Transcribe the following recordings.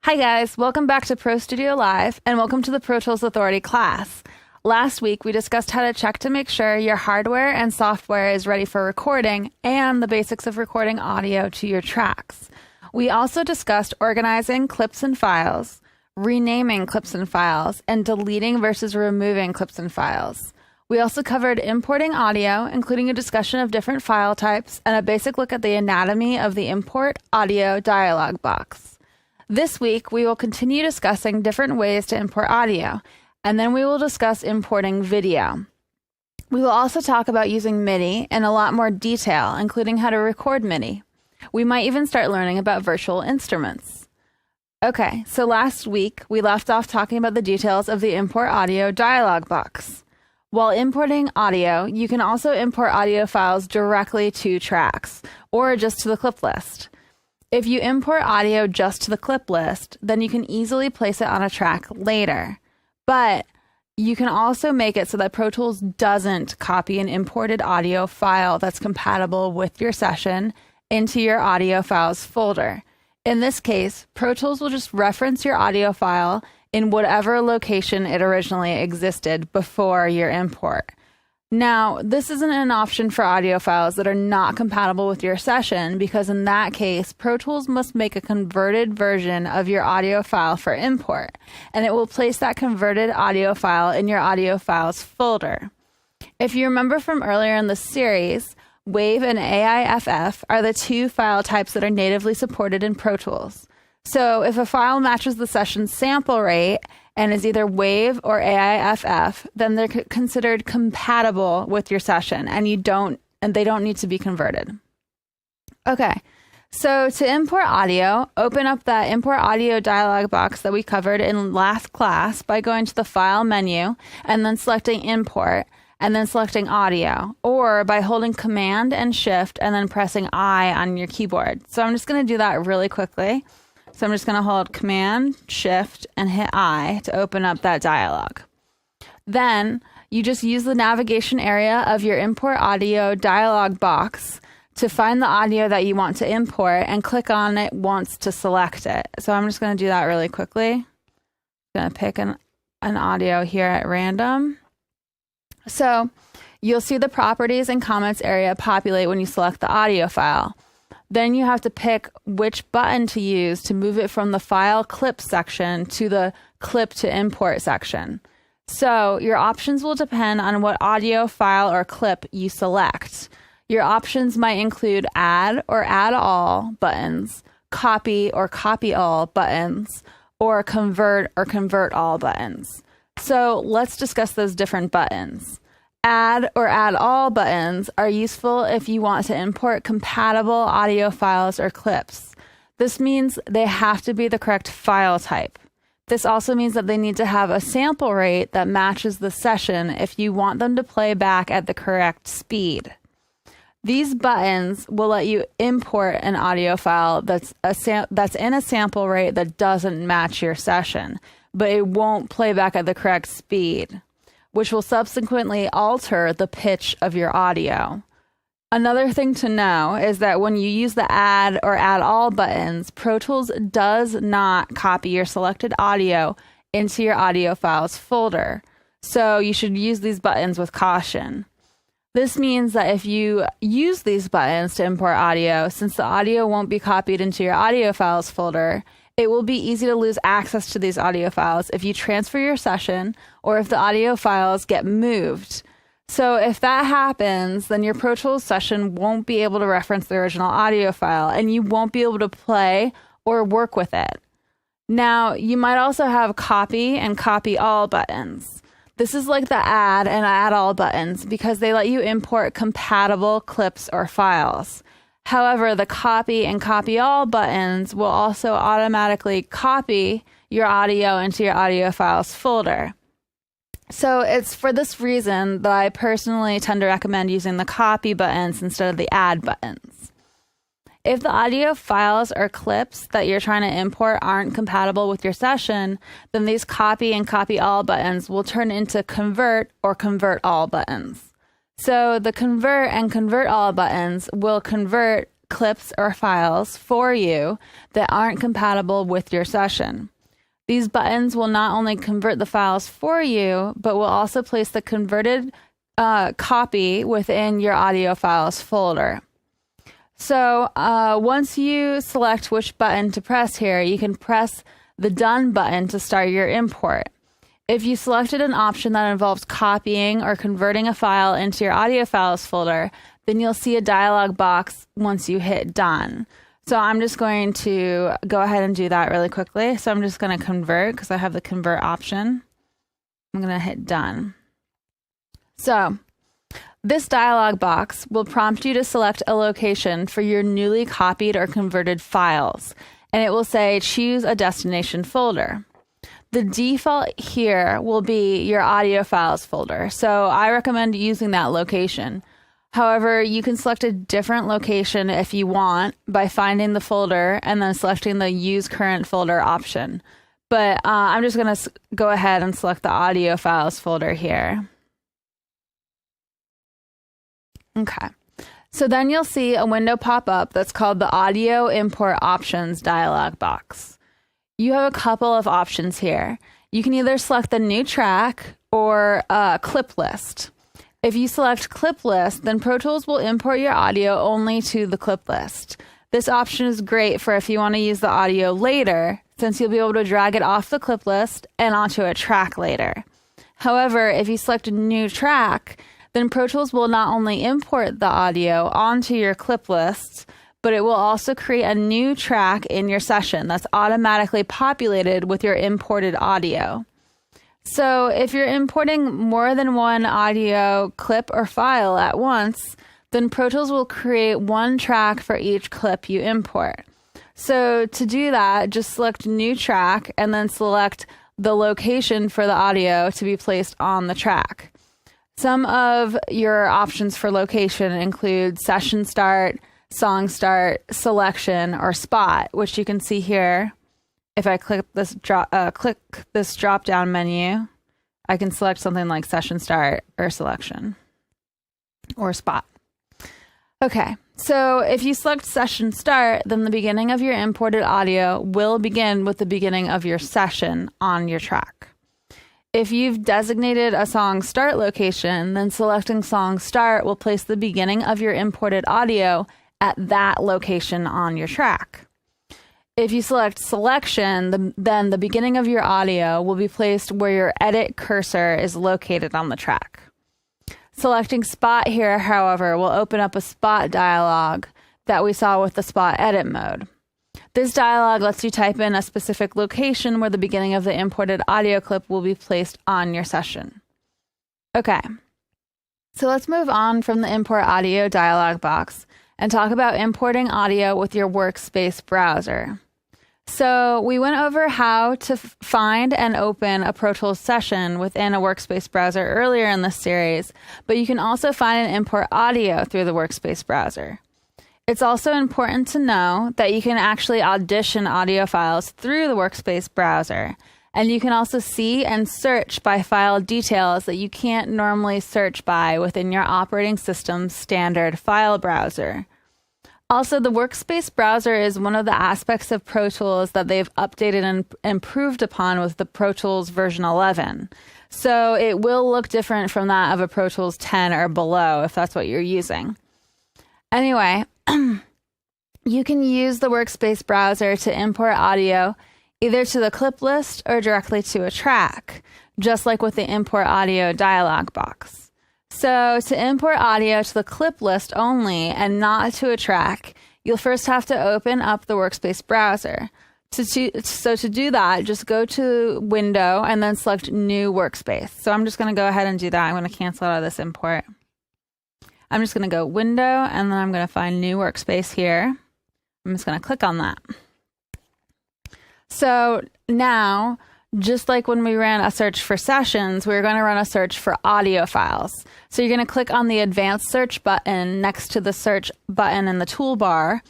Hi guys, welcome back to Pro Studio Live and welcome to the Pro Tools Authority class. Last week we discussed how to check to make sure your hardware and software is ready for recording and the basics of recording audio to your tracks. We also discussed organizing clips and files, renaming clips and files, and deleting versus removing clips and files. We also covered importing audio, including a discussion of different file types and a basic look at the anatomy of the import audio dialog box. This week, we will continue discussing different ways to import audio, and then we will discuss importing video. We will also talk about using MIDI in a lot more detail, including how to record MIDI. We might even start learning about virtual instruments. Okay, so last week, we left off talking about the details of the import audio dialog box. While importing audio, you can also import audio files directly to tracks, or just to the clip list. If you import audio just to the clip list, then you can easily place it on a track later. But you can also make it so that Pro Tools doesn't copy an imported audio file that's compatible with your session into your audio files folder. In this case, Pro Tools will just reference your audio file in whatever location it originally existed before your import. Now, this isn't an option for audio files that are not compatible with your session because in that case, Pro Tools must make a converted version of your audio file for import, and it will place that converted audio file in your audio files folder. If you remember from earlier in the series, WAV and AIFF are the two file types that are natively supported in Pro Tools. So if a file matches the session sample rate and is either WAV or AIFF, then they're considered compatible with your session and they don't need to be converted. Okay, so to import audio, open up that import audio dialog box that we covered in last class by going to the file menu and then selecting import and then selecting audio, or by holding Command and Shift and then pressing I on your keyboard. So I'm just going to do that really quickly. So I'm just going to hold Command, Shift, and hit I to open up that dialog. Then you just use the navigation area of your import audio dialog box to find the audio that you want to import and click on it once to select it. So I'm just going to do that really quickly. I'm going to pick an audio here at random. So you'll see the properties and comments area populate when you select the audio file. Then you have to pick which button to use to move it from the file clip section to the clip to import section. So your options will depend on what audio file or clip you select. Your options might include add or add all buttons, copy or copy all buttons, or convert all buttons. So let's discuss those different buttons. Add or add all buttons are useful if you want to import compatible audio files or clips. This means they have to be the correct file type. This also means that they need to have a sample rate that matches the session if you want them to play back at the correct speed. These buttons will let you import an audio file that's in a sample rate that doesn't match your session, but it won't play back at the correct speed, which will subsequently alter the pitch of your audio. Another thing to know is that when you use the add or add all buttons, Pro Tools does not copy your selected audio into your audio files folder. So you should use these buttons with caution. This means that if you use these buttons to import audio, since the audio won't be copied into your audio files folder, it will be easy to lose access to these audio files if you transfer your session or if the audio files get moved. So if that happens, then your Pro Tools session won't be able to reference the original audio file and you won't be able to play or work with it. Now, you might also have copy and copy all buttons. This is like the add and add all buttons because they let you import compatible clips or files. However, the copy and copy all buttons will also automatically copy your audio into your audio files folder. So it's for this reason that I personally tend to recommend using the copy buttons instead of the add buttons. If the audio files or clips that you're trying to import aren't compatible with your session, then these copy and copy all buttons will turn into convert or convert all buttons. So the convert and convert all buttons will convert clips or files for you that aren't compatible with your session. These buttons will not only convert the files for you, but will also place the converted copy within your audio files folder. So once you select which button to press here, you can press the Done button to start your import. If you selected an option that involves copying or converting a file into your audio files folder, then you'll see a dialog box once you hit Done. So I'm just going to go ahead and do that really quickly. So I'm just going to convert because I have the convert option. I'm going to hit Done. So this dialog box will prompt you to select a location for your newly copied or converted files, and it will say choose a destination folder. The default here will be your audio files folder, so I recommend using that location. However, you can select a different location if you want by finding the folder and then selecting the Use Current Folder option. But I'm just going to go ahead and select the audio files folder here. Okay. So then you'll see a window pop up that's called the Audio Import Options dialog box. You have a couple of options here. You can either select the new track or clip list. If you select clip list, then Pro Tools will import your audio only to the clip list. This option is great for if you want to use the audio later, since you'll be able to drag it off the clip list and onto a track later. However, if you select a new track, then Pro Tools will not only import the audio onto your clip lists, but it will also create a new track in your session that's automatically populated with your imported audio. So if you're importing more than one audio clip or file at once, then Pro Tools will create one track for each clip you import. So to do that, just select New Track and then select the location for the audio to be placed on the track. Some of your options for location include Session Start, Song Start, Selection, or Spot, which you can see here. If I click this drop-down menu, I can select something like Session Start or Selection or Spot. Okay, so if you select Session Start, then the beginning of your imported audio will begin with the beginning of your session on your track. If you've designated a Song Start location, then selecting Song Start will place the beginning of your imported audio at that location on your track. If you select Selection, then the beginning of your audio will be placed where your edit cursor is located on the track. Selecting Spot here, however, will open up a spot dialog that we saw with the spot edit mode. This dialog lets you type in a specific location where the beginning of the imported audio clip will be placed on your session. Okay, so let's move on from the Import Audio dialog box and talk about importing audio with your workspace browser. So we went over how to find and open a Pro Tools session within a workspace browser earlier in this series, but you can also find and import audio through the workspace browser. It's also important to know that you can actually audition audio files through the workspace browser, and you can also see and search by file details that you can't normally search by within your operating system's standard file browser. Also, the workspace browser is one of the aspects of Pro Tools that they've updated and improved upon with the Pro Tools version 11. So it will look different from that of a Pro Tools 10 or below if that's what you're using. Anyway, you can use the workspace browser to import audio either to the clip list or directly to a track, just like with the Import Audio dialog box. So to import audio to the clip list only and not to a track, you'll first have to open up the workspace browser. So to do that, just go to Window and then select New Workspace. So I'm just going to go ahead and do that. I'm going to cancel out of this import. I'm just going to go Window and then I'm going to find New Workspace here. I'm just going to click on that. So now, just like when we ran a search for sessions, we're going to run a search for audio files. So you're going to click on the advanced search button next to the search button in the toolbar.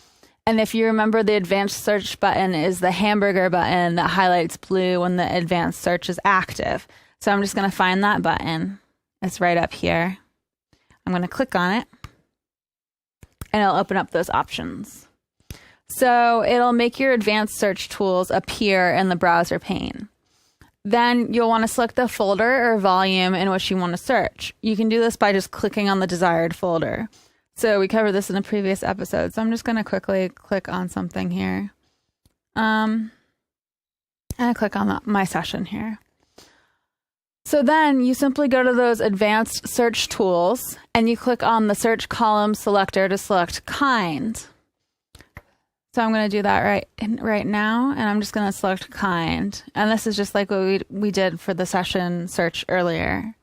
And if you remember, the advanced search button is the hamburger button that highlights blue when the advanced search is active. So I'm just going to find that button. It's right up here. I'm going to click on it. and it'll open up those options. So it'll make your advanced search tools appear in the browser pane. Then you'll want to select the folder or volume in which you want to search. You can do this by just clicking on the desired folder. So we covered this in a previous episode. So I'm just going to quickly click on something here. And I click on my session here. So then you simply go to those advanced search tools and you click on the search column selector to select kind. So I'm going to do that right now, and I'm just going to select kind. And this is just like what we did for the session search earlier.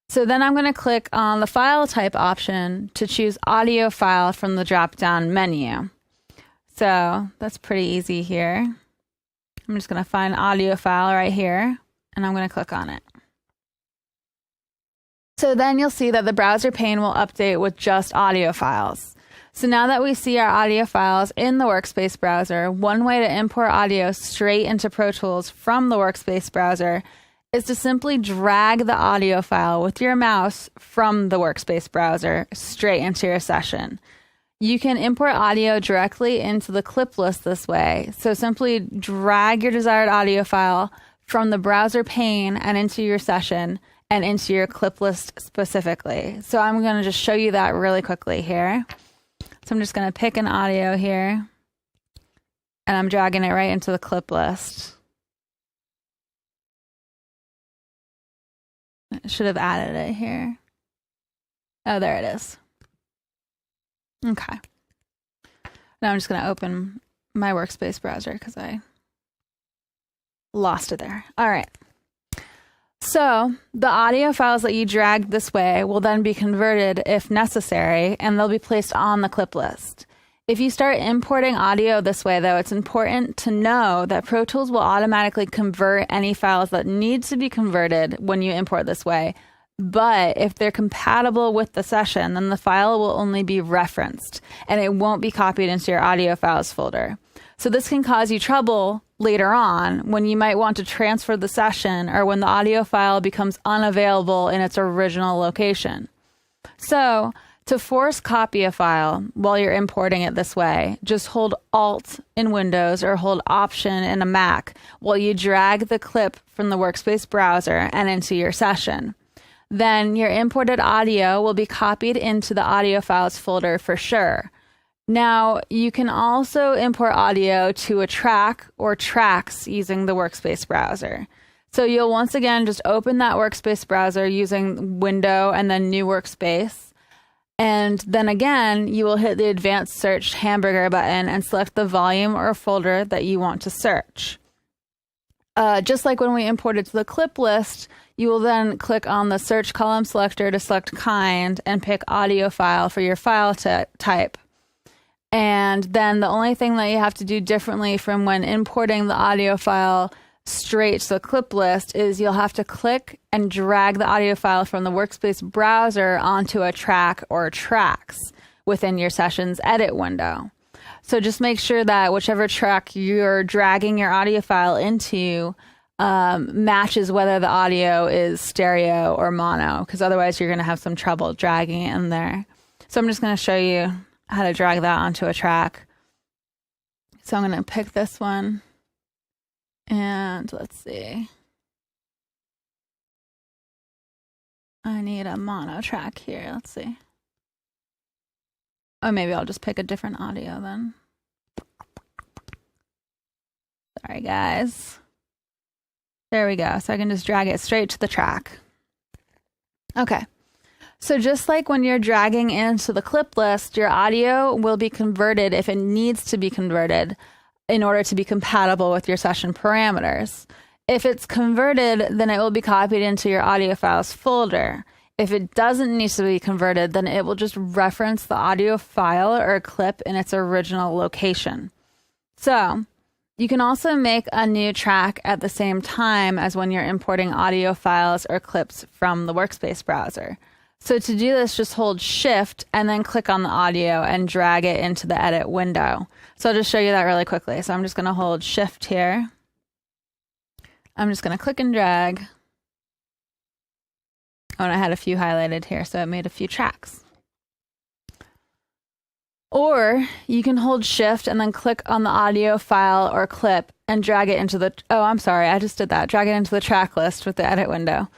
So then I'm going to click on the file type option to choose audio file from the drop-down menu. So that's pretty easy here. I'm just going to find audio file right here, and I'm going to click on it. So then you'll see that the browser pane will update with just audio files. So now that we see our audio files in the Workspace browser, one way to import audio straight into Pro Tools from the Workspace browser is to simply drag the audio file with your mouse from the Workspace browser straight into your session. You can import audio directly into the clip list this way. So simply drag your desired audio file from the browser pane and into your session and into your clip list specifically. So I'm going to just show you that really quickly here. So I'm just going to pick an audio here, and I'm dragging it right into the clip list. I should have added it here. Oh, there it is. Okay. Now I'm just going to open my Workspace browser because I lost it there. All right. So the audio files that you dragged this way will then be converted if necessary, and they'll be placed on the clip list. If you start importing audio this way, though, it's important to know that Pro Tools will automatically convert any files that need to be converted when you import this way. But if they're compatible with the session, then the file will only be referenced, and it won't be copied into your audio files folder. So this can cause you trouble later on when you might want to transfer the session or when the audio file becomes unavailable in its original location. So to force copy a file while you're importing it this way, just hold Alt in Windows or hold Option in a Mac while you drag the clip from the Workspace browser and into your session. Then your imported audio will be copied into the audio files folder for sure. Now, you can also import audio to a track or tracks using the Workspace browser. So you'll once again just open that Workspace browser using Window and then New Workspace. And then again, you will hit the Advanced Search hamburger button and select the volume or folder that you want to search. Just like when we imported to the clip list, you will then click on the search column selector to select kind and pick audio file for your file type. And then the only thing that you have to do differently from when importing the audio file straight to the clip list is you'll have to click and drag the audio file from the Workspace browser onto a track or tracks within your session's edit window. So just make sure that whichever track you're dragging your audio file into matches whether the audio is stereo or mono, because otherwise you're going to have some trouble dragging it in there. So I'm just going to show you how to drag that onto a track. So I'm going to pick this one and let's see. I need a mono track here. Let's see. Oh, maybe I'll just pick a different audio then. Sorry, guys. There we go. So I can just drag it straight to the track. Okay. So just like when you're dragging into the clip list, your audio will be converted if it needs to be converted in order to be compatible with your session parameters. If it's converted, then it will be copied into your audio files folder. If it doesn't need to be converted, then it will just reference the audio file or clip in its original location. So you can also make a new track at the same time as when you're importing audio files or clips from the Workspace browser. So to do this, just hold Shift and then click on the audio and drag it into the edit window. So I'll just show you that really quickly. So I'm just going to hold Shift here. I'm just going to click and drag. Oh, and I had a few highlighted here, so it made a few tracks. Or you can hold shift and then click on the audio file or clip and drag it into the, oh, I'm sorry, I just did that. Drag it into the track list with the edit window.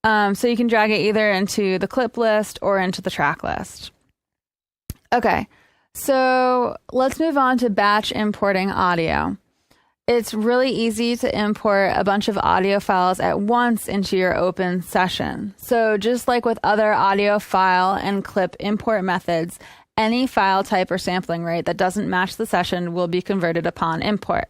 So you can drag it either into the clip list or into the track list. Okay, so let's move on to batch importing audio. It's really easy to import a bunch of audio files at once into your open session. So just like with other audio file and clip import methods, any file type or sampling rate that doesn't match the session will be converted upon import.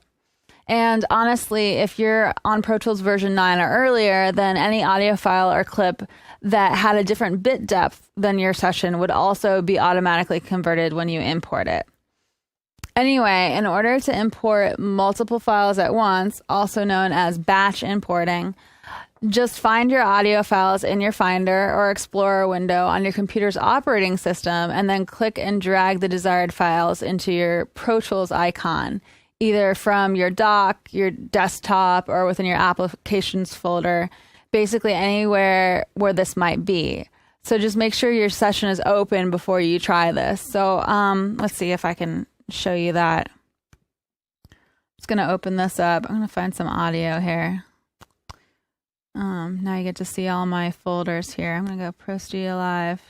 And honestly, if you're on Pro Tools version 9 or earlier, then any audio file or clip that had a different bit depth than your session would also be automatically converted when you import it. Anyway, in order to import multiple files at once, also known as batch importing, just find your audio files in your Finder or Explorer window on your computer's operating system and then click and drag the desired files into your Pro Tools icon, either from your dock, your desktop, or within your applications folder, basically anywhere where this might be. So just make sure your session is open before you try this. So let's see if I can show you that. I'm just going to open this up. I'm going to find some audio here. Now you get to see all my folders here. I'm going to go Pro Studio Live.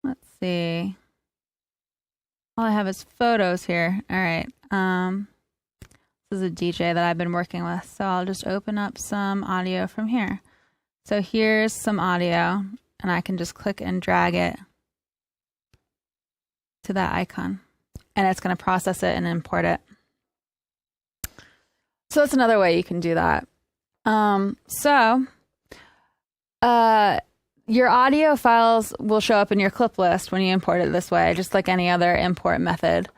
Let's see. All I have is photos here. All right. This is a DJ that I've been working with. So I'll just open up some audio from here. So here's some audio, and I can just click and drag it to that icon. And it's going to process it and import it. So that's another way you can do that. Your audio files will show up in your clip list when you import it this way, just like any other import method.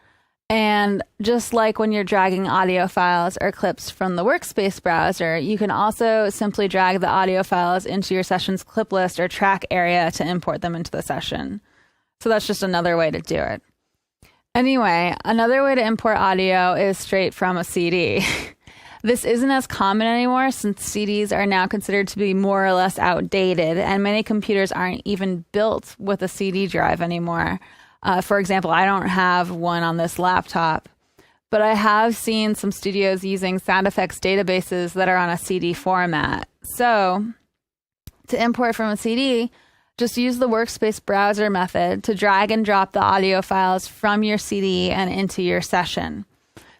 And just like when you're dragging audio files or clips from the Workspace browser, you can also simply drag the audio files into your session's clip list or track area to import them into the session. So that's just another way to do it. Anyway, another way to import audio is straight from a CD. This isn't as common anymore since CDs are now considered to be more or less outdated, and many computers aren't even built with a CD drive anymore. For example, I don't have one on this laptop, but I have seen some studios using sound effects databases that are on a CD format. So to import from a CD, just use the Workspace browser method to drag and drop the audio files from your CD and into your session.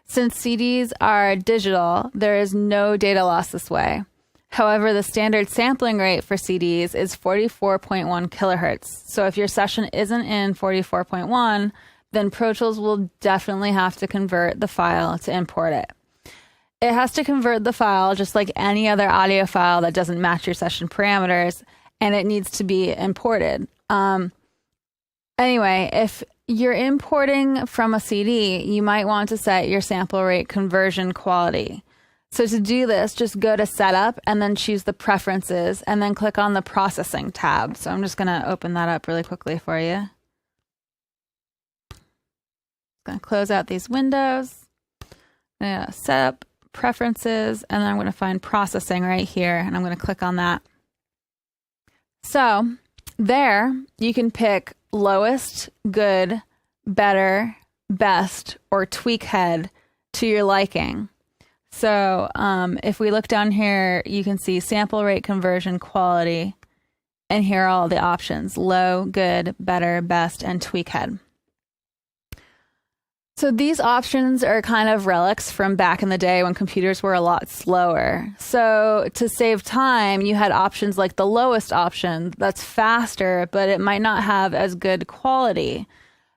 Since CDs are digital, there is no data loss this way. However, the standard sampling rate for CDs is 44.1 kilohertz. So if your session isn't in 44.1, then Pro Tools will definitely have to convert the file to import it. It has to convert the file just like any other audio file that doesn't match your session parameters, and it needs to be imported. Anyway, if you're importing from a CD, you might want to set your sample rate conversion quality. So to do this, just go to Setup and then choose the Preferences and then click on the Processing tab. So I'm just going to open that up really quickly for you. Going to close out these windows. I'm going to Setup, Preferences, and then I'm going to find Processing right here, and I'm going to click on that. So there you can pick lowest, good, better, best, or tweak head to your liking. So if we look down here, you can see sample rate conversion quality, and here are all the options: low, good, better, best, and tweak head. So these options are kind of relics from back in the day when computers were a lot slower. So to save time, you had options like the lowest option that's faster, but it might not have as good quality.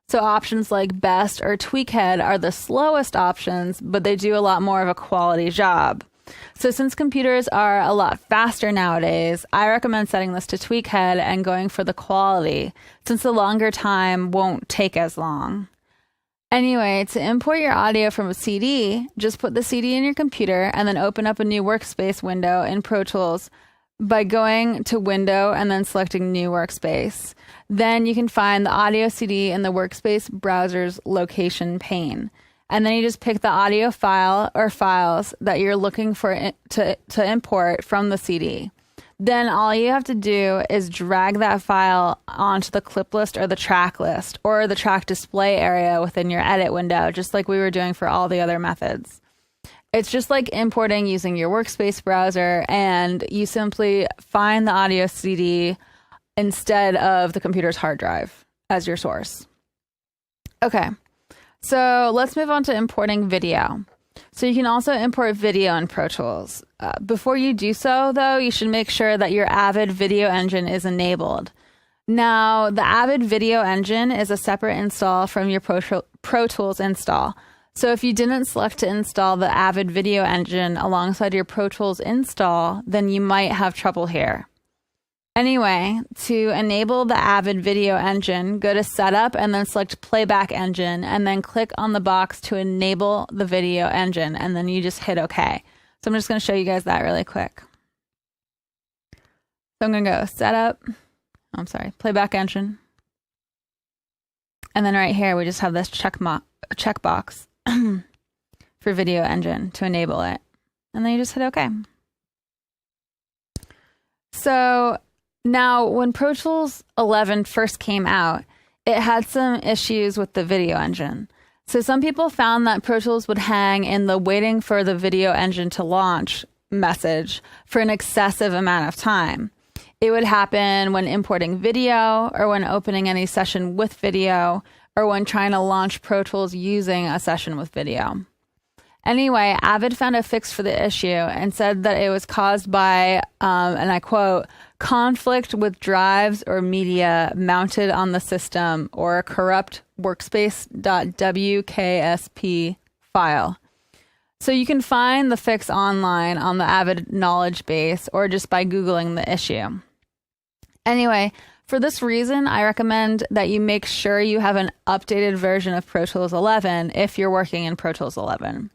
So options like best or tweak head are the slowest options, but they do a lot more of a quality job. So since computers are a lot faster nowadays, I recommend setting this to tweak head and going for the quality, since the longer time won't take as long. Anyway, to import your audio from a CD, just put the CD in your computer and then open up a new workspace window in Pro Tools by going to Window and then selecting New Workspace. Then you can find the audio CD in the Workspace browser's location pane. And then you just pick the audio file or files that you're looking for to import from the CD. then all you have to do is drag that file onto the clip list or the track list or the track display area within your edit window, just like we were doing for all the other methods. It's just like importing using your workspace browser, and you simply find the audio CD instead of the computer's hard drive as your source. Okay, so let's move on to importing video. So you can also import video in Pro Tools. Before you do so, though, you should make sure that your Avid Video Engine is enabled. Now, the Avid Video Engine is a separate install from your Pro Tools install. So if you didn't select to install the Avid Video Engine alongside your Pro Tools install, then you might have trouble here. Anyway, to enable the Avid Video Engine, go to Setup and then select Playback Engine, and then click on the box to enable the video engine, and then you just hit OK. So I'm just going to show you guys that really quick. So I'm going to go Setup, Playback Engine. And then right here, we just have this checkbox for Video Engine to enable it. And then you just hit OK. So now, when Pro Tools 11 first came out, it had some issues with the video engine. So some people found that Pro Tools would hang in the waiting for the video engine to launch message for an excessive amount of time. It would happen when importing video, or when opening any session with video, or when trying to launch Pro Tools using a session with video. Anyway, Avid found a fix for the issue and said that it was caused by, and I quote, conflict with drives or media mounted on the system, or a corrupt workspace.wksp file. So you can find the fix online on the Avid knowledge base, or just by Googling the issue. Anyway, for this reason, I recommend that you make sure you have an updated version of Pro Tools 11 if you're working in Pro Tools 11.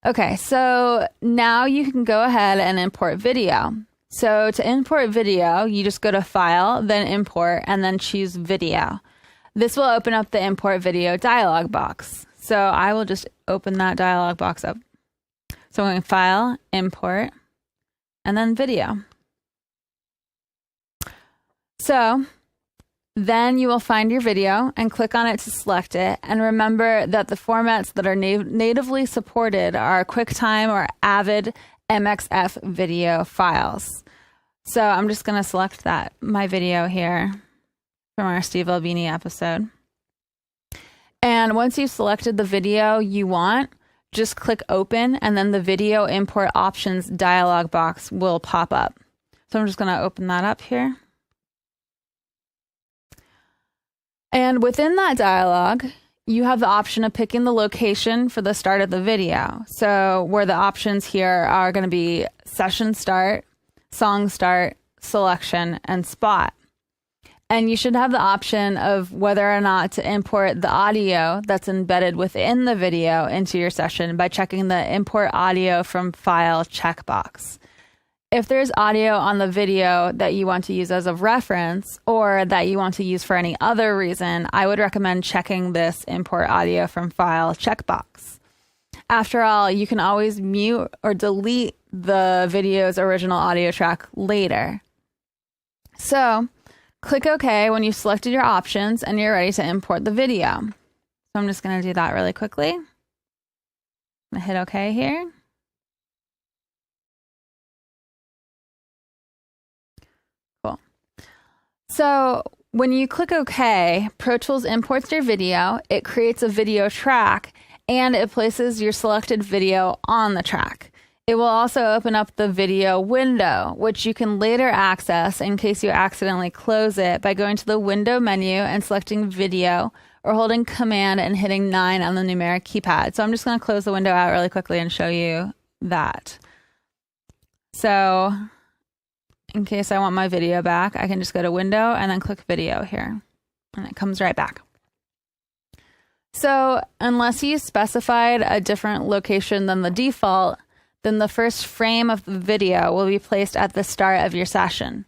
Okay, so now you can go ahead and import video. So to import video, you just go to File, then Import, and then choose Video. This will open up the Import Video dialog box. So I will just open that dialog box up. So I'm going to File, Import, and then Video. So then you will find your video and click on it to select it. And remember that the formats that are natively supported are QuickTime or Avid MXF video files. So I'm just going to select my video here from our Steve Albini episode. And once you've selected the video you want, just click Open, and then the Video Import Options dialog box will pop up. So I'm just going to open that up here. And within that dialog, you have the option of picking the location for the start of the video. So where the options here are going to be session start, song start, selection, and spot. And you should have the option of whether or not to import the audio that's embedded within the video into your session by checking the Import Audio from File checkbox. If there's audio on the video that you want to use as a reference, or that you want to use for any other reason, I would recommend checking this Import Audio from File checkbox. After all, you can always mute or delete the video's original audio track later. So click OK when you've selected your options and you're ready to import the video. So I'm just going to do that really quickly. I'm going to hit OK here. So when you click OK, Pro Tools imports your video, it creates a video track, and it places your selected video on the track. It will also open up the video window, which you can later access in case you accidentally close it by going to the window menu and selecting video, or holding Command and hitting 9 on the numeric keypad. So I'm just going to close the window out really quickly and show you that. So in case I want my video back, I can just go to Window and then click Video here, and it comes right back. So unless you specified a different location than the default, then the first frame of the video will be placed at the start of your session.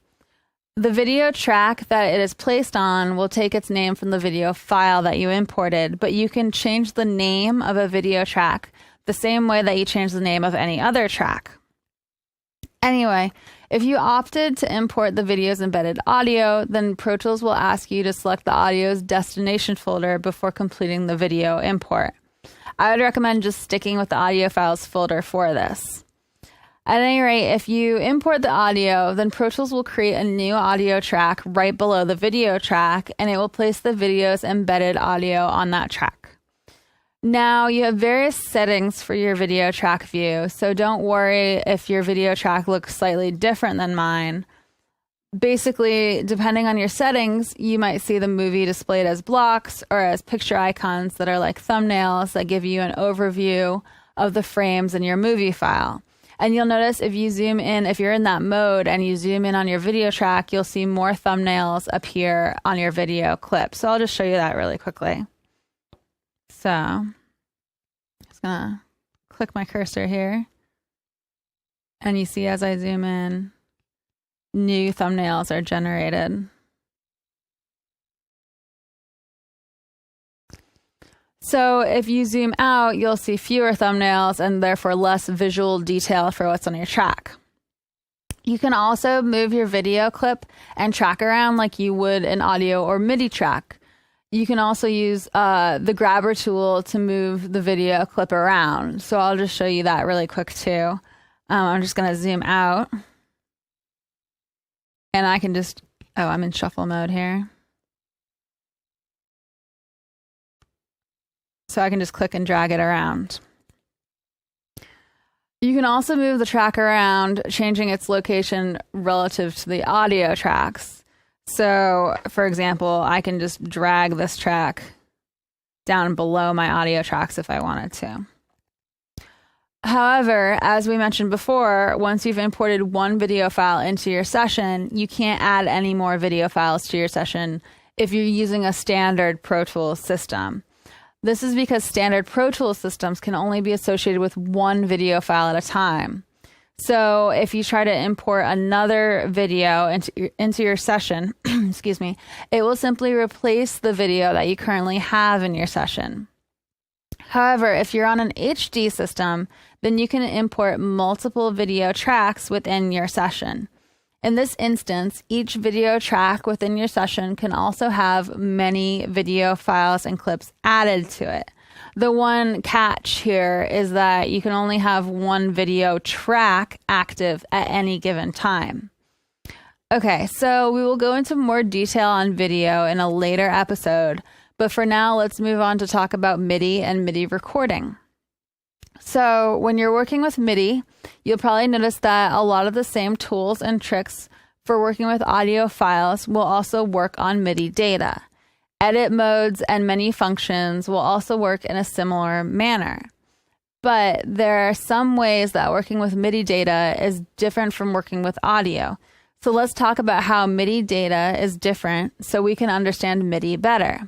The video track that it is placed on will take its name from the video file that you imported, but you can change the name of a video track the same way that you change the name of any other track. Anyway, If you opted to import the video's embedded audio, then Pro Tools will ask you to select the audio's destination folder before completing the video import. I would recommend just sticking with the audio files folder for this. At any rate, if you import the audio, then Pro Tools will create a new audio track right below the video track, and it will place the video's embedded audio on that track. Now, you have various settings for your video track view, so don't worry if your video track looks slightly different than mine. Basically, depending on your settings, you might see the movie displayed as blocks or as picture icons that are like thumbnails that give you an overview of the frames in your movie file. And you'll notice if you zoom in, if you're in that mode and you zoom in on your video track, you'll see more thumbnails appear on your video clip. So I'll just show you that really quickly. So I'm just gonna click my cursor here. And you see as I zoom in, new thumbnails are generated. So if you zoom out, you'll see fewer thumbnails and therefore less visual detail for what's on your track. You can also move your video clip and track around like you would an audio or MIDI track. You can also use the grabber tool to move the video clip around. So I'll just show you that really quick too. I'm just going to zoom out. And I can just, I'm in shuffle mode here. So I can just click and drag it around. You can also move the track around, changing its location relative to the audio tracks. So, for example, I can just drag this track down below my audio tracks if I wanted to. However, as we mentioned before, once you've imported one video file into your session, you can't add any more video files to your session if you're using a standard Pro Tools system. This is because standard Pro Tools systems can only be associated with one video file at a time. So if you try to import another video into your session, excuse me, it will simply replace the video that you currently have in your session. However, if you're on an HD system, then you can import multiple video tracks within your session. In this instance, each video track within your session can also have many video files and clips added to it. The one catch here is that you can only have one video track active at any given time. Okay, so we will go into more detail on video in a later episode, but for now, let's move on to talk about MIDI and MIDI recording. So when you're working with MIDI, you'll probably notice that a lot of the same tools and tricks for working with audio files will also work on MIDI data. Edit modes and menu functions will also work in a similar manner. But there are some ways that working with MIDI data is different from working with audio. So let's talk about how MIDI data is different so we can understand MIDI better.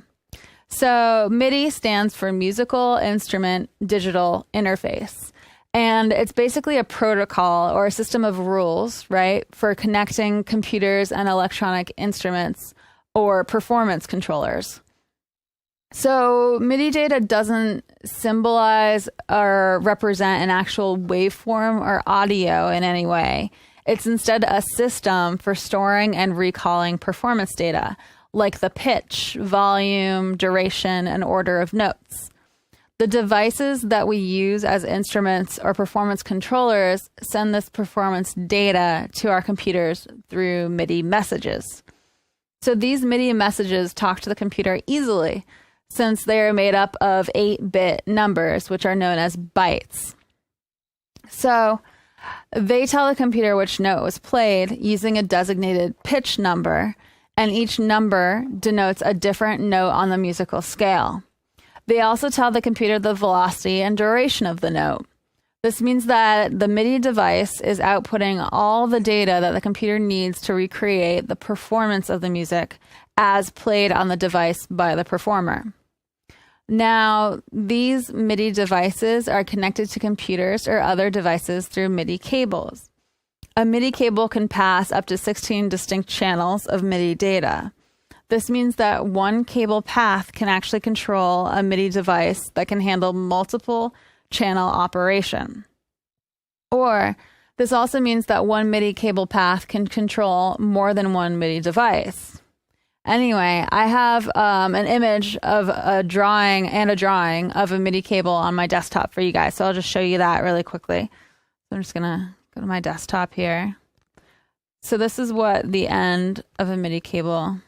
So MIDI stands for Musical Instrument Digital Interface. And it's basically a protocol or a system of rules, right, for connecting computers and electronic instruments or performance controllers. So MIDI data doesn't symbolize or represent an actual waveform or audio in any way. It's instead a system for storing and recalling performance data, like the pitch, volume, duration, and order of notes. The devices that we use as instruments or performance controllers send this performance data to our computers through MIDI messages. So these MIDI messages talk to the computer easily, since they are made up of 8-bit numbers, which are known as bytes. So they tell the computer which note was played using a designated pitch number, and each number denotes a different note on the musical scale. They also tell the computer the velocity and duration of the note. This means that the MIDI device is outputting all the data that the computer needs to recreate the performance of the music as played on the device by the performer. Now, these MIDI devices are connected to computers or other devices through MIDI cables. A MIDI cable can pass up to 16 distinct channels of MIDI data. This means that one cable path can actually control a MIDI device that can handle multiple channel operation. Or This also means that one MIDI cable path can control more than one MIDI device. Anyway, I have an image of a drawing of a MIDI cable on my desktop for you guys. So I'll just show you that really quickly. So I'm just going to go to my desktop here. So this is what the end of a MIDI cable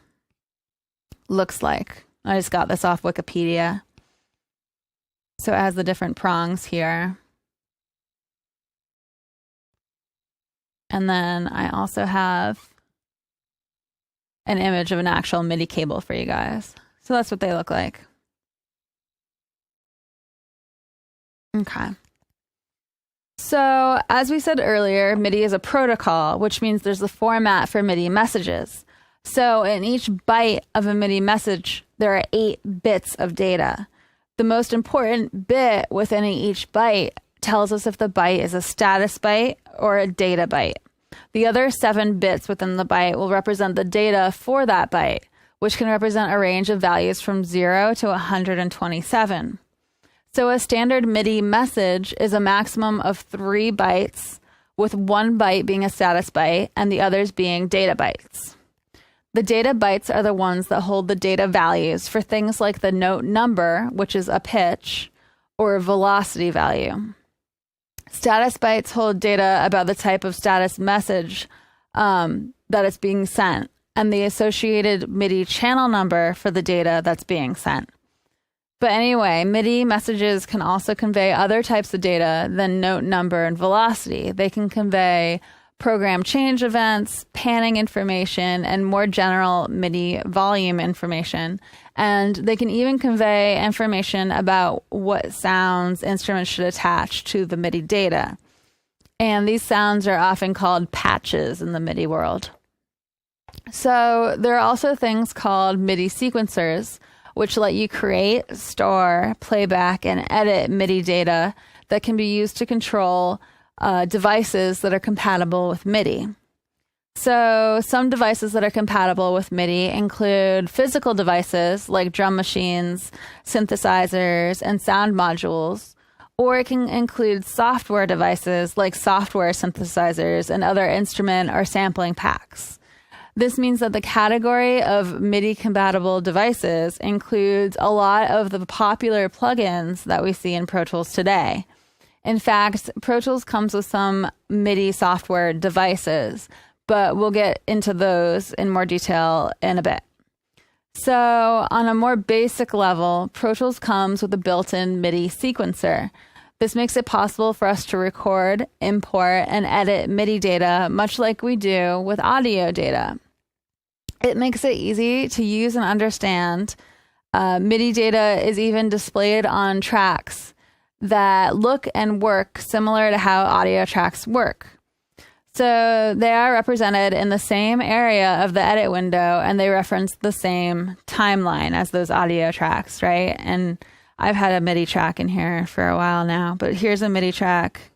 looks like. I just got this off Wikipedia. So it has the different prongs here. And then I also have an image of an actual MIDI cable for you guys. So that's what they look like. Okay. So as we said earlier, MIDI is a protocol, which means there's a format for MIDI messages. So in each byte of a MIDI message, there are 8 bits of data. The most important bit within each byte tells us if the byte is a status byte or a data byte. The other 7 bits within the byte will represent the data for that byte, which can represent a range of values from 0 to 127. So a standard MIDI message is a maximum of 3 bytes, with 1 byte being a status byte and the others being data bytes. The data bytes are the ones that hold the data values for things like the note number, which is a pitch, or velocity value. Status bytes hold data about the type of status message that is being sent, and the associated MIDI channel number for the data that's being sent. But anyway, MIDI messages can also convey other types of data than note number and velocity. They can convey program change events, panning information, and more general MIDI volume information. And they can even convey information about what sounds instruments should attach to the MIDI data. And these sounds are often called patches in the MIDI world. So there are also things called MIDI sequencers, which let you create, store, playback, and edit MIDI data that can be used to control devices that are compatible with MIDI. So some devices that are compatible with MIDI include physical devices like drum machines, synthesizers, and sound modules, or it can include software devices like software synthesizers and other instrument or sampling packs. This means that the category of MIDI-compatible devices includes a lot of the popular plugins that we see in Pro Tools today. In fact, Pro Tools comes with some MIDI software devices, but we'll get into those in more detail in a bit. So on a more basic level, Pro Tools comes with a built-in MIDI sequencer. This makes it possible for us to record, import, and edit MIDI data, much like we do with audio data. It makes it easy to use and understand. MIDI data is even displayed on tracks that look and work similar to how audio tracks work. So they are represented in the same area of the edit window, and they reference the same timeline as those audio tracks, right? And I've had a MIDI track in here for a while now, but here's a MIDI track.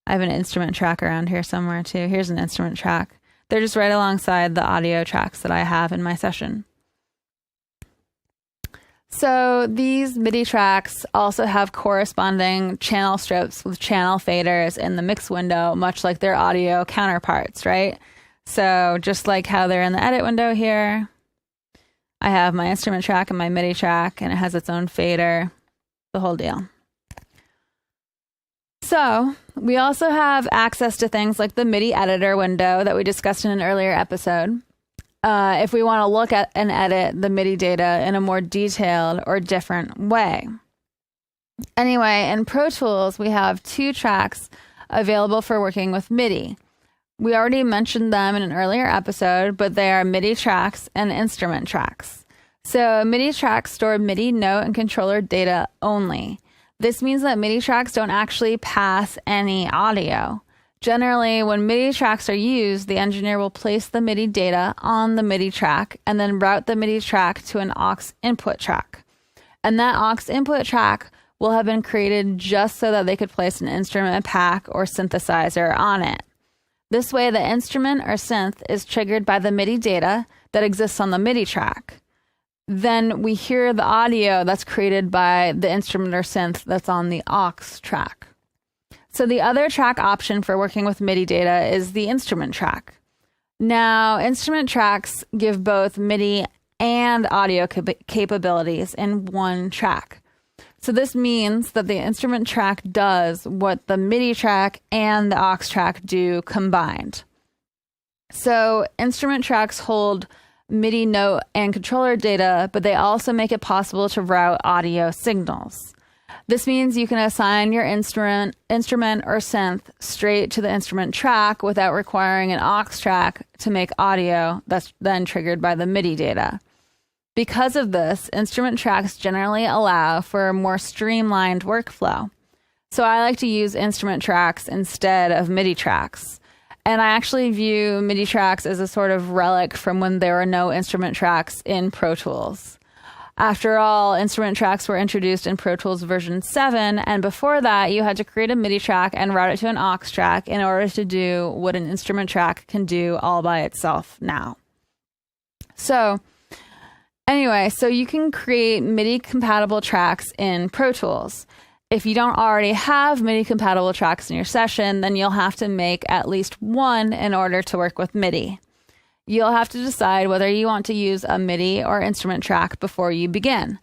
I have an instrument track around here somewhere too. Here's an instrument track. They're just right alongside the audio tracks that I have in my session. So these MIDI tracks also have corresponding channel strips with channel faders in the mix window, much like their audio counterparts, right? So just like how they're in the edit window here, I have my instrument track and my MIDI track, and it has its own fader, the whole deal. So we also have access to things like the MIDI editor window that we discussed in an earlier episode. If we want to look at and edit the MIDI data in a more detailed or different way. Anyway, in Pro Tools, we have 2 tracks available for working with MIDI. We already mentioned them in an earlier episode, but they are MIDI tracks and instrument tracks. So MIDI tracks store MIDI note and controller data only. This means that MIDI tracks don't actually pass any audio. Generally, when MIDI tracks are used, the engineer will place the MIDI data on the MIDI track and then route the MIDI track to an aux input track. And that aux input track will have been created just so that they could place an instrument pack or synthesizer on it. This way, the instrument or synth is triggered by the MIDI data that exists on the MIDI track. Then we hear the audio that's created by the instrument or synth that's on the aux track. So the other track option for working with MIDI data is the instrument track. Now, instrument tracks give both MIDI and audio capabilities in one track. So this means that the instrument track does what the MIDI track and the aux track do combined. So instrument tracks hold MIDI note and controller data, but they also make it possible to route audio signals. This means you can assign your instrument or synth straight to the instrument track without requiring an aux track to make audio that's then triggered by the MIDI data. Because of this, instrument tracks generally allow for a more streamlined workflow. So I like to use instrument tracks instead of MIDI tracks. And I actually view MIDI tracks as a sort of relic from when there were no instrument tracks in Pro Tools. After all, instrument tracks were introduced in Pro Tools version 7, and before that, you had to create a MIDI track and route it to an aux track in order to do what an instrument track can do all by itself now. So anyway, so you can create MIDI-compatible tracks in Pro Tools. If you don't already have MIDI-compatible tracks in your session, then you'll have to make at least one in order to work with MIDI. You'll have to decide whether you want to use a MIDI or instrument track before you begin.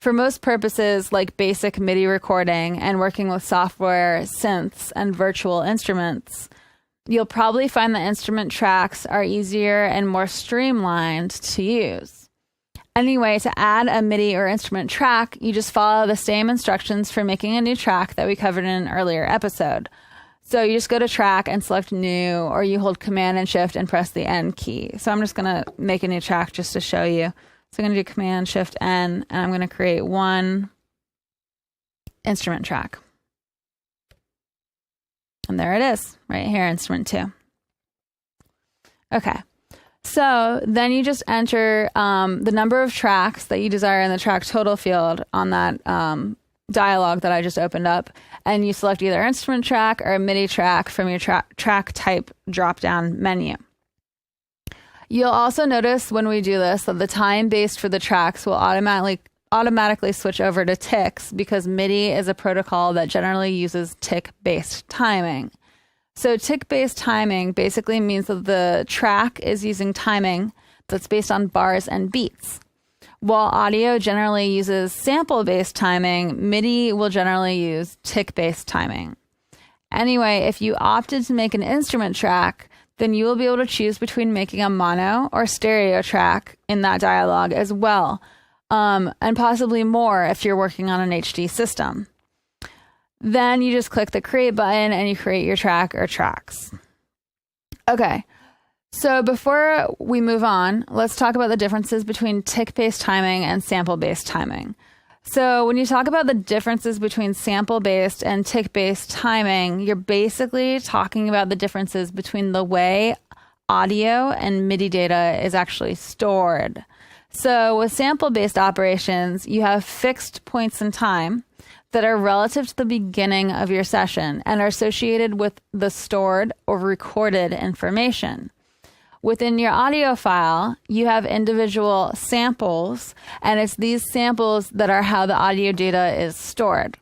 For most purposes, like basic MIDI recording and working with software, synths, and virtual instruments, you'll probably find the instrument tracks are easier and more streamlined to use. Anyway, to add a MIDI or instrument track, you just follow the same instructions for making a new track that we covered in an earlier episode. So you just go to track and select new, or you hold Command and Shift and press the N key. So I'm just going to make a new track just to show you. So I'm going to do Command Shift N, and I'm going to create one instrument track. And there it is, right here, instrument 2. Okay. So then you just enter the number of tracks that you desire in the track total field on that dialog that I just opened up, and you select either instrument track or a MIDI track from your track type drop-down menu. You'll also notice when we do this that the time based for the tracks will automatically switch over to ticks, because MIDI is a protocol that generally uses tick-based timing. So tick-based timing basically means that the track is using timing that's based on bars and beats. While audio generally uses sample-based timing, MIDI will generally use tick-based timing. Anyway, if you opted to make an instrument track, then you will be able to choose between making a mono or stereo track in that dialog as well, and possibly more if you're working on an HD system. Then you just click the Create button and you create your track or tracks. Okay. So before we move on, let's talk about the differences between tick-based timing and sample-based timing. So when you talk about the differences between sample-based and tick-based timing, you're basically talking about the differences between the way audio and MIDI data is actually stored. So with sample-based operations, you have fixed points in time that are relative to the beginning of your session and are associated with the stored or recorded information. Within your audio file, you have individual samples, and it's these samples that are how the audio data is stored.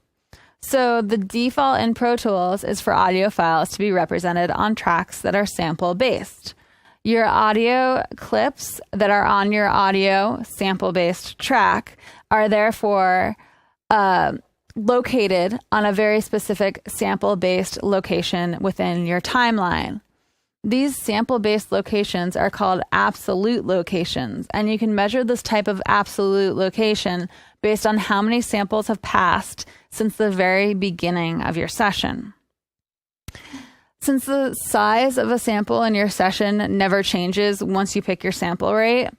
So the default in Pro Tools is for audio files to be represented on tracks that are sample-based. Your audio clips that are on your audio sample-based track are therefore located on a very specific sample-based location within your timeline. These sample-based locations are called absolute locations, and you can measure this type of absolute location based on how many samples have passed since the very beginning of your session. Since the size of a sample in your session never changes once you pick your sample rate,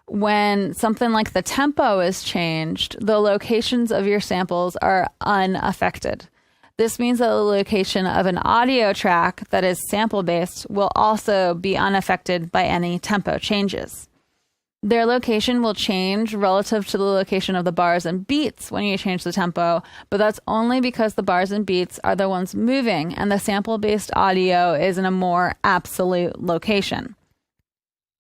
when something like the tempo is changed, the locations of your samples are unaffected. This means that the location of an audio track that is sample-based will also be unaffected by any tempo changes. Their location will change relative to the location of the bars and beats when you change the tempo, but that's only because the bars and beats are the ones moving and the sample-based audio is in a more absolute location.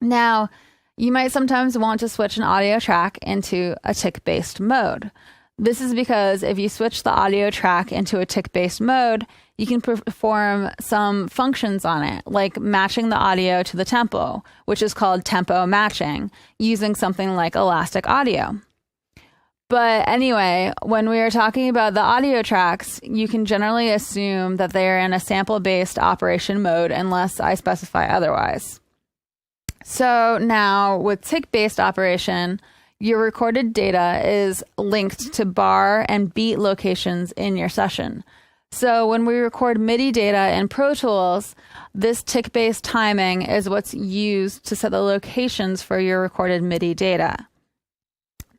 Now, you might sometimes want to switch an audio track into a tick-based mode. This is because if you switch the audio track into a tick-based mode, you can perform some functions on it, like matching the audio to the tempo, which is called tempo matching, using something like Elastic Audio. But anyway, when we are talking about the audio tracks, you can generally assume that they are in a sample-based operation mode unless I specify otherwise. So now with tick-based operation, your recorded data is linked to bar and beat locations in your session. So when we record MIDI data in Pro Tools, this tick-based timing is what's used to set the locations for your recorded MIDI data.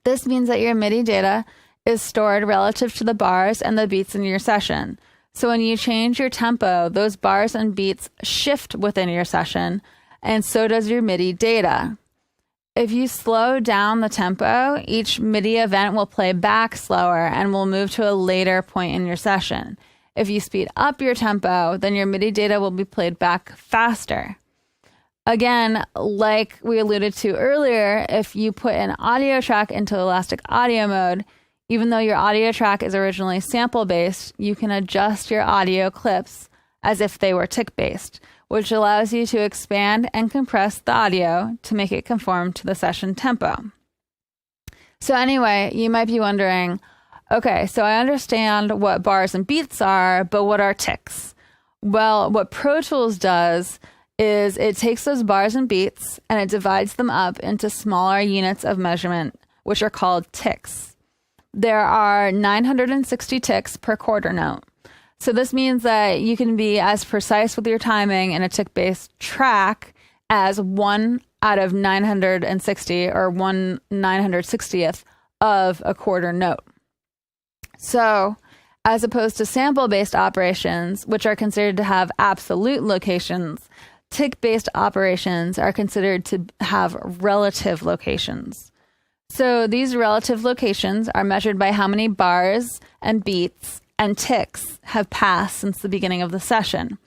This means that your MIDI data is stored relative to the bars and the beats in your session. So when you change your tempo, those bars and beats shift within your session, and so does your MIDI data. If you slow down the tempo, each MIDI event will play back slower and will move to a later point in your session. If you speed up your tempo, then your MIDI data will be played back faster. Again, like we alluded to earlier, if you put an audio track into Elastic Audio mode, even though your audio track is originally sample-based, you can adjust your audio clips as if they were tick-based, which allows you to expand and compress the audio to make it conform to the session tempo. So anyway, you might be wondering, okay, so I understand what bars and beats are, but what are ticks? Well, what Pro Tools does is it takes those bars and beats and it divides them up into smaller units of measurement, which are called ticks. There are 960 ticks per quarter note. So this means that you can be as precise with your timing in a tick-based track as 1 out of 960 or 1/960th of a quarter note. So as opposed to sample-based operations, which are considered to have absolute locations, tick-based operations are considered to have relative locations. So these relative locations are measured by how many bars and beats and ticks have passed since the beginning of the session.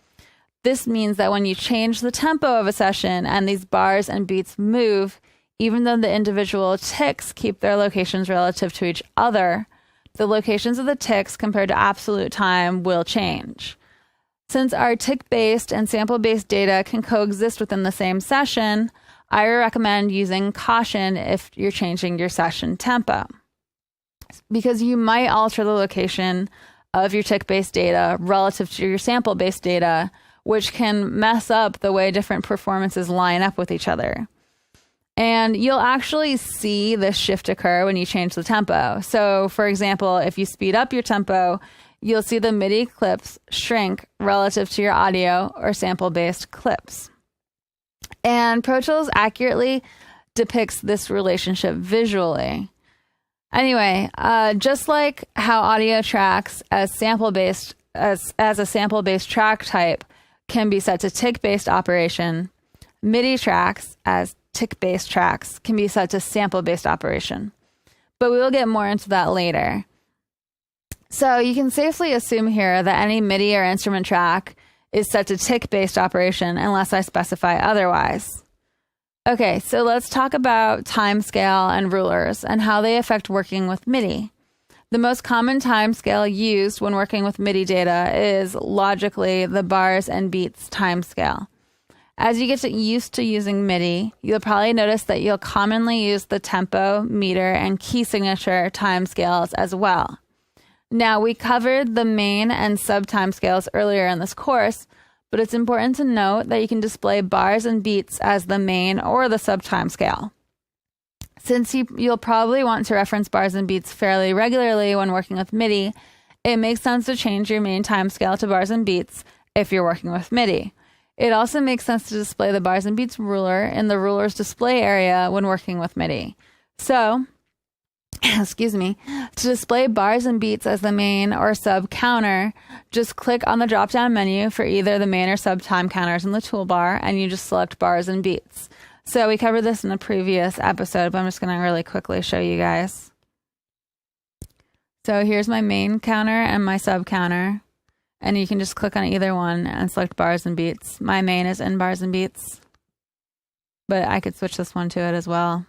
This means that when you change the tempo of a session and these bars and beats move, even though the individual ticks keep their locations relative to each other, the locations of the ticks compared to absolute time will change. Since our tick-based and sample-based data can coexist within the same session, I recommend using caution if you're changing your session tempo, because you might alter the location of your tick-based data relative to your sample-based data, which can mess up the way different performances line up with each other. And you'll actually see this shift occur when you change the tempo. So, for example, if you speed up your tempo, you'll see the MIDI clips shrink relative to your audio or sample-based clips. And Pro Tools accurately depicts this relationship visually. Anyway, just like how audio tracks as a sample-based track type can be set to tick-based operation, MIDI tracks as tick-based tracks can be set to sample-based operation. But we will get more into that later. So you can safely assume here that any MIDI or instrument track is set to tick-based operation unless I specify otherwise. Okay, so let's talk about timescale and rulers and how they affect working with MIDI. The most common timescale used when working with MIDI data is logically the bars and beats timescale. As you get used to using MIDI, you'll probably notice that you'll commonly use the tempo, meter, and key signature timescales as well. Now, we covered the main and sub timescales earlier in this course, but it's important to note that you can display bars and beats as the main or the sub timescale. Since you'll probably want to reference bars and beats fairly regularly when working with MIDI, it makes sense to change your main timescale to bars and beats if you're working with MIDI. It also makes sense to display the bars and beats ruler in the ruler's display area when working with MIDI. So, to display bars and beats as the main or sub counter, just click on the drop-down menu for either the main or sub time counters in the toolbar, and you just select bars and beats. So we covered this in a previous episode, but I'm just going to really quickly show you guys. So here's my main counter and my sub counter, and you can just click on either one and select bars and beats. My main is in bars and beats, but I could switch this one to it as well.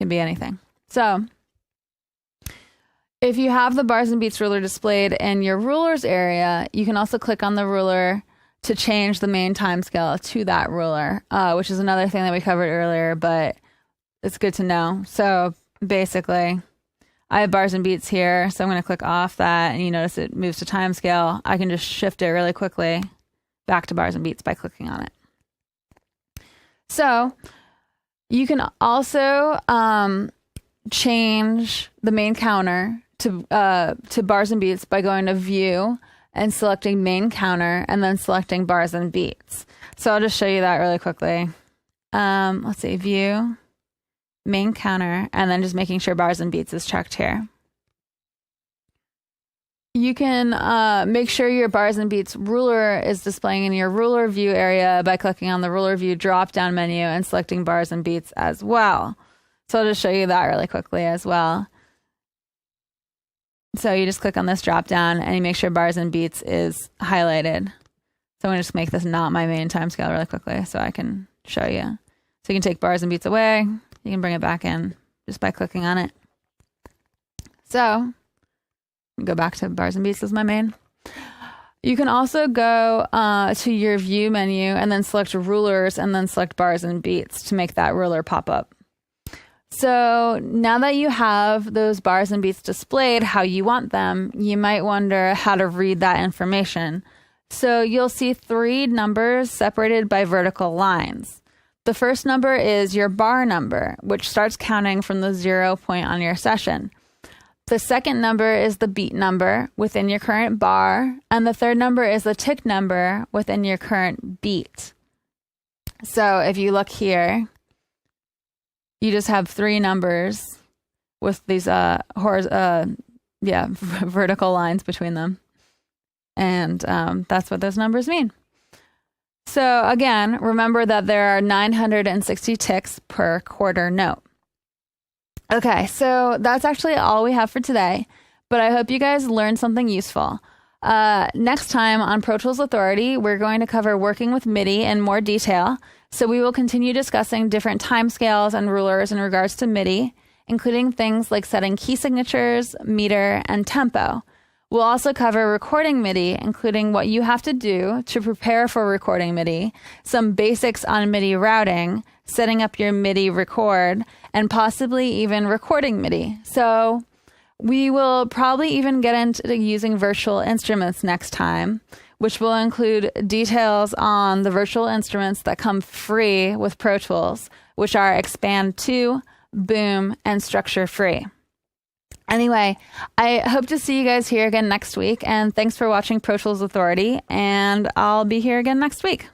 Can be anything. So if you have the bars and beats ruler displayed in your rulers area, you can also click on the ruler to change the main time scale to that ruler, which is another thing that we covered earlier, but it's good to know. So basically, I have bars and beats here, so I'm going to click off that, and you notice it moves to time scale. I can just shift it really quickly back to bars and beats by clicking on it. So you can also change the main counter to bars and beats by going to View and selecting Main Counter, and then selecting Bars and Beats. So I'll just show you that really quickly. Let's see, View, Main Counter, and then just making sure Bars and Beats is checked here. You can make sure your bars and beats ruler is displaying in your ruler view area by clicking on the ruler view drop-down menu and selecting bars and beats as well. So I'll just show you that really quickly as well. So you just click on this drop-down and you make sure bars and beats is highlighted. So I'm going to just make this not my main time scale really quickly so I can show you. So you can take bars and beats away. You can bring it back in just by clicking on it. So go back to bars and beats as my main. You can also go to your view menu and then select rulers and then select bars and beats to make that ruler pop up. So now that you have those bars and beats displayed how you want them, you might wonder how to read that information. So you'll see 3 numbers separated by vertical lines. The first number is your bar number, which starts counting from the 0 point on your session. The second number is the beat number within your current bar, and the third number is the tick number within your current beat. So if you look here, you just have 3 numbers with these vertical lines between them. And that's what those numbers mean. So again, remember that there are 960 ticks per quarter note. Okay, so that's actually all we have for today, but I hope you guys learned something useful. Next time on Pro Tools Authority, we're going to cover working with MIDI in more detail. So we will continue discussing different timescales and rulers in regards to MIDI, including things like setting key signatures, meter, and tempo. We'll also cover recording MIDI, including what you have to do to prepare for recording MIDI, some basics on MIDI routing, setting up your MIDI record, and possibly even recording MIDI. So we will probably even get into using virtual instruments next time, which will include details on the virtual instruments that come free with Pro Tools, which are Expand 2, Boom, and Structure Free. Anyway, I hope to see you guys here again next week, and thanks for watching Pro Tools Authority, and I'll be here again next week.